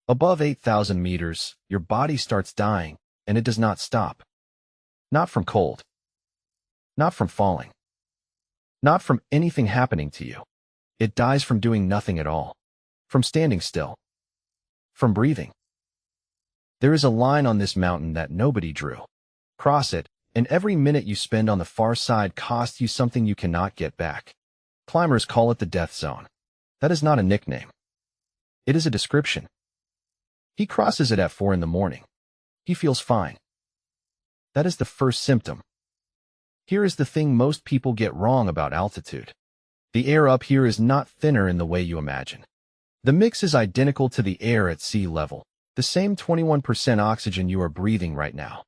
Above 8,000 meters, your body starts dying, and it does not stop. Not from cold. Not from falling. Not from anything happening to you. It dies from doing nothing at all. From standing still. From breathing. There is a line on this mountain that nobody drew. Cross it, and every minute you spend on the far side costs you something you cannot get back. Climbers call it the death zone. That is not a nickname. It is a description. He crosses it at 4 in the morning. He feels fine. That is the first symptom. Here is the thing most people get wrong about altitude. The air up here is not thinner in the way you imagine. The mix is identical to the air at sea level, the same 21% oxygen you are breathing right now.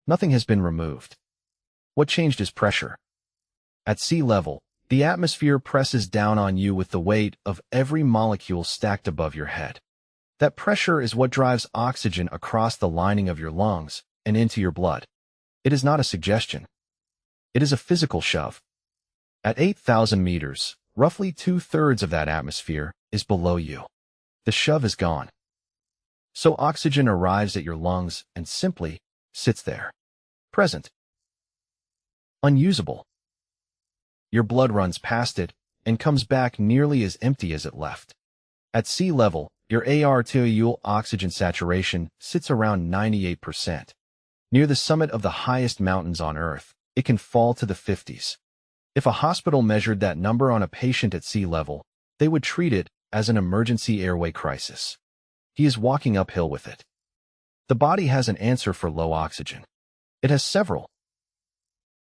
Nothing has been removed. What changed is pressure. At sea level, the atmosphere presses down on you with the weight of every molecule stacked above your head. That pressure is what drives oxygen across the lining of your lungs and into your blood. It is not a suggestion. It is a physical shove. At 8,000 meters, roughly 2/3 of that atmosphere is below you. The shove is gone. So oxygen arrives at your lungs and simply sits there. Present. Unusable. Your blood runs past it and comes back nearly as empty as it left. At sea level, your arterial oxygen saturation sits around 98%. Near the summit of the highest mountains on Earth, it can fall to the 50s. If a hospital measured that number on a patient at sea level, they would treat it as an emergency airway crisis. He is walking uphill with it. The body has an answer for low oxygen. It has several.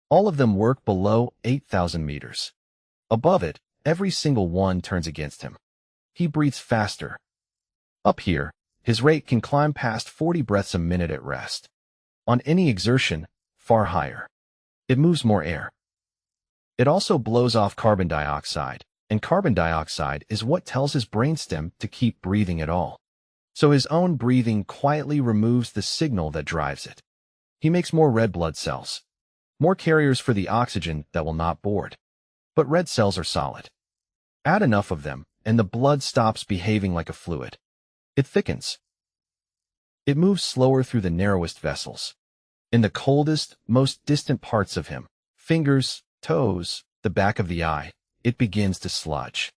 All of them work below 8,000 meters. Above it, every single one turns against him. He breathes faster. Up here, his rate can climb past 40 breaths a minute at rest. On any exertion, far higher. It moves more air. It also blows off carbon dioxide, and carbon dioxide is what tells his brainstem to keep breathing at all. So his own breathing quietly removes the signal that drives it. He makes more red blood cells. More carriers for the oxygen that will not board. But red cells are solid. Add enough of them, and the blood stops behaving like a fluid. It thickens. It moves slower through the narrowest vessels. In the coldest, most distant parts of him, fingers, toes, the back of the eye, it begins to sludge.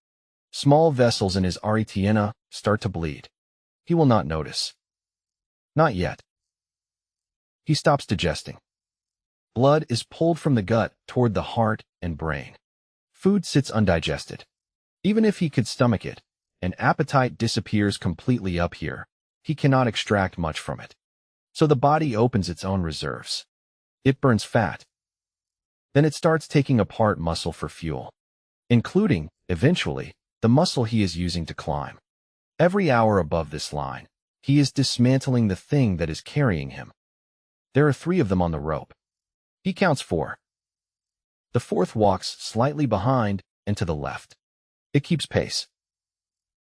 Small vessels in his arteria start to bleed. He will not notice. Not yet. He stops digesting. Blood is pulled from the gut toward the heart and brain. Food sits undigested. Even if he could stomach it, and appetite disappears completely up here, he cannot extract much from it. So the body opens its own reserves. It burns fat. Then it starts taking apart muscle for fuel, including, eventually, the muscle he is using to climb. Every hour above this line, he is dismantling the thing that is carrying him. There are 3 of them on the rope. He counts 4. The 4th walks slightly behind and to the left. It keeps pace.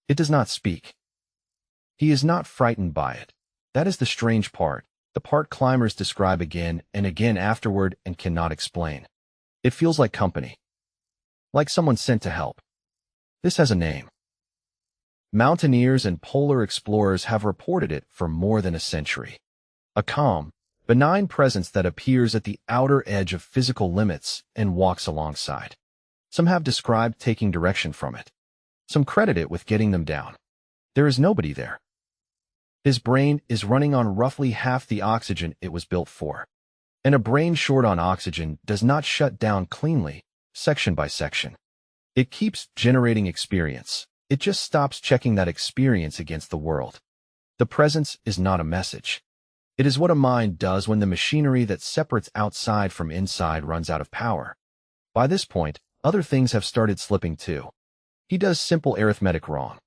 It does not speak. He is not frightened by it. That is the strange part, the part climbers describe again and again afterward and cannot explain. It feels like company. Like someone sent to help. This has a name. Mountaineers and polar explorers have reported it for more than a century. A calm, benign presence that appears at the outer edge of physical limits and walks alongside. Some have described taking direction from it. Some credit it with getting them down. There is nobody there. His brain is running on roughly half the oxygen it was built for. And a brain short on oxygen does not shut down cleanly, section by section. It keeps generating experience. It just stops checking that experience against the world. The presence is not a message. It is what a mind does when the machinery that separates outside from inside runs out of power. By this point, other things have started slipping too. He does simple arithmetic wrong.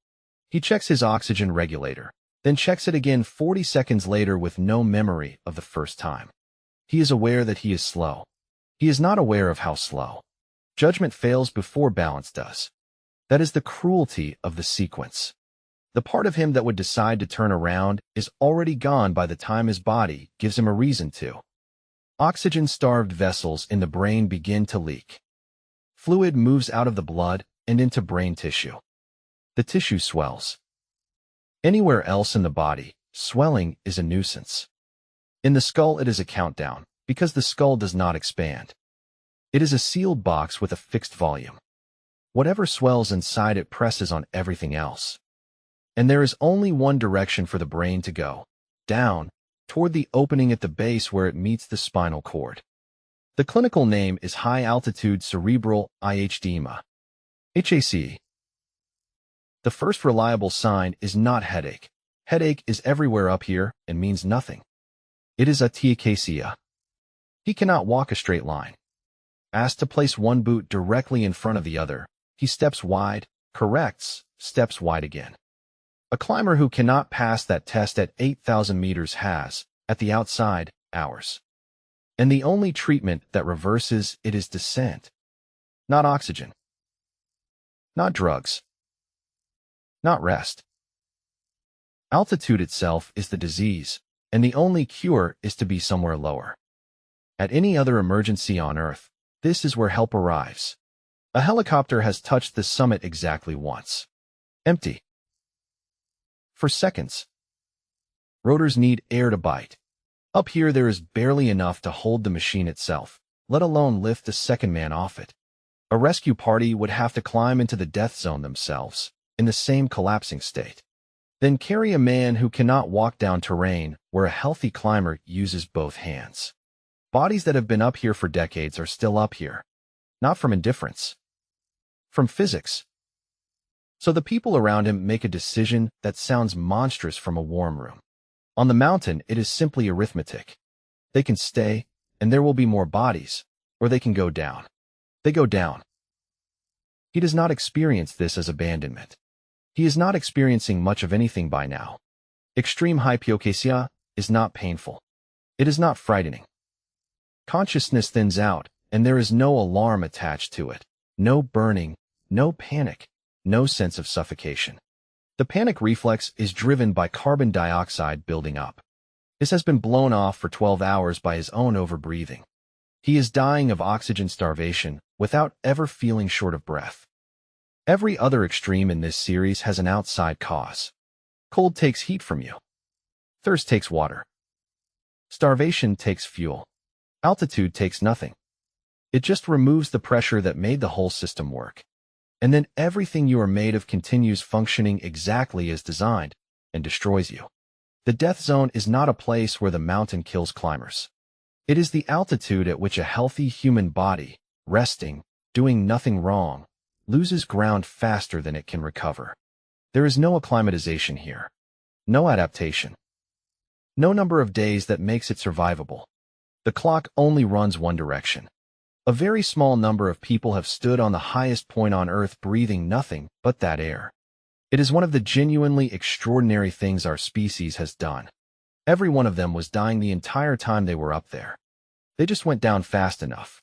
He checks his oxygen regulator, then checks it again 40 seconds later with no memory of the first time. He is aware that he is slow. He is not aware of how slow. Judgment fails before balance does. That is the cruelty of the sequence. The part of him that would decide to turn around is already gone by the time his body gives him a reason to. Oxygen-starved vessels in the brain begin to leak. Fluid moves out of the blood and into brain tissue. The tissue swells. Anywhere else in the body, swelling is a nuisance. In the skull, it is a countdown, because the skull does not expand. It is a sealed box with a fixed volume. Whatever swells inside it presses on everything else. And there is only one direction for the brain to go, down, toward the opening at the base where it meets the spinal cord. The clinical name is high-altitude cerebral edema, HACE. The first reliable sign is not headache. Headache is everywhere up here and means nothing. It is ataxia. He cannot walk a straight line. Asked to place one boot directly in front of the other, he steps wide, corrects, steps wide again. A climber who cannot pass that test at 8,000 meters has, at the outside, hours. And the only treatment that reverses it is descent. Not oxygen. Not drugs. Not rest. Altitude itself is the disease, and the only cure is to be somewhere lower. At any other emergency on Earth, this is where help arrives. A helicopter has touched the summit exactly once. Empty. For seconds. Rotors need air to bite. Up here there is barely enough to hold the machine itself, let alone lift the second man off it. A rescue party would have to climb into the death zone themselves, in the same collapsing state. Then carry a man who cannot walk down terrain where a healthy climber uses both hands. Bodies that have been up here for decades are still up here. Not from indifference. From physics. So the people around him make a decision that sounds monstrous from a warm room. On the mountain, it is simply arithmetic. They can stay, and there will be more bodies, or they can go down. They go down. He does not experience this as abandonment. He is not experiencing much of anything by now. Extreme hypoxia is not painful. It is not frightening. Consciousness thins out, and there is no alarm attached to it. No burning, no panic, no sense of suffocation. The panic reflex is driven by carbon dioxide building up. This has been blown off for 12 hours by his own overbreathing. He is dying of oxygen starvation without ever feeling short of breath. Every other extreme in this series has an outside cause. Cold takes heat from you. Thirst takes water. Starvation takes fuel. Altitude takes nothing. It just removes the pressure that made the whole system work. And then everything you are made of continues functioning exactly as designed and destroys you. The death zone is not a place where the mountain kills climbers. It is the altitude at which a healthy human body, resting, doing nothing wrong, loses ground faster than it can recover. There is no acclimatization here. No adaptation. No number of days that makes it survivable. The clock only runs one direction. A very small number of people have stood on the highest point on Earth breathing nothing but that air. It is one of the genuinely extraordinary things our species has done. Every one of them was dying the entire time they were up there. They just went down fast enough.